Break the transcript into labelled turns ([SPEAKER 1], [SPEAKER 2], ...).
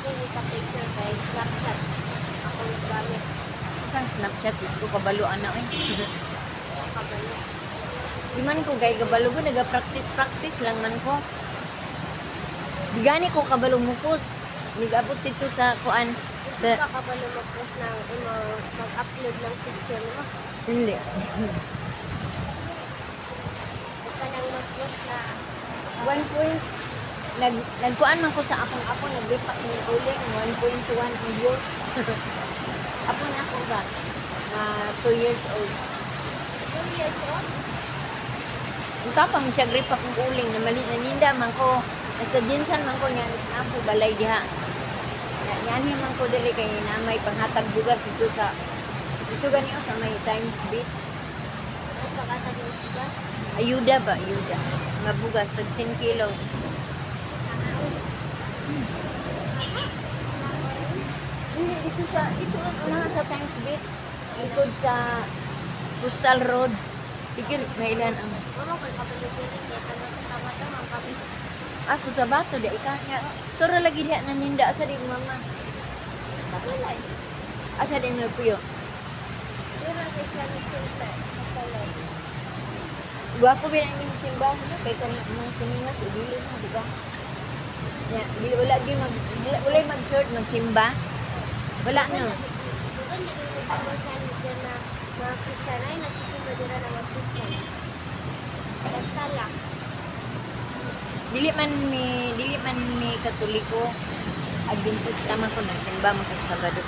[SPEAKER 1] ako nagpa-picture kay Snapchat. Ako naggamit.
[SPEAKER 2] Sang Snapchat, ito kabaluan na eh.
[SPEAKER 1] Kabalo.
[SPEAKER 2] Di man ko kay kabalo ko, naga-practice lang man ko. Di gani ko kabalo mo post. Nag-abot dito sa kuan.
[SPEAKER 1] Hindi ka kabalo mag-post ng mag-upload ng picture mo.
[SPEAKER 2] Hindi.
[SPEAKER 1] Huwag ka nang mag-post na
[SPEAKER 2] One point, nagkuan man ko sa ako naglipat ni uling 1.1 ang views. Apo na ako ba? 2 years old.
[SPEAKER 1] 2 years old.
[SPEAKER 2] Ang tapang siya grip akong uling na mali na ninda man ko. Nasa dinsan man ko niya ako balay diha. Yan man ko dili kay na may panghatag bugas dito ganito sa may Times Beach.
[SPEAKER 1] Ang pagkatag ng sigas.
[SPEAKER 2] Ayuda ba? Ayuda. Mga bugas, tag 10 kilos. Ito lang sa Times Beach. Likod sa Coastal Road. Tikil, may ilan ang...
[SPEAKER 1] Mama, kung kabalo ko rin, kaya taga-tama daw ang kabalo.
[SPEAKER 2] Ako sa bato, di ikanya. Toro lagi diha naninda sa di mama.
[SPEAKER 1] Kabalay.
[SPEAKER 2] Asa din na puyo.
[SPEAKER 1] Pero sa Islamic Center, kabalay.
[SPEAKER 2] Gwapo ba na yung simba? Kay kanina mga sininas, dili na, di ba? Dili wala mag-short, magsimba. Wala na.
[SPEAKER 1] Doon, hindi ko nagsabasan dyan na mga Christian ay nagsisimba dyan na mga Christian. Nagsala.
[SPEAKER 2] Dili man mi Katoliko. Adventista man ko nagsimba man ko Sabado.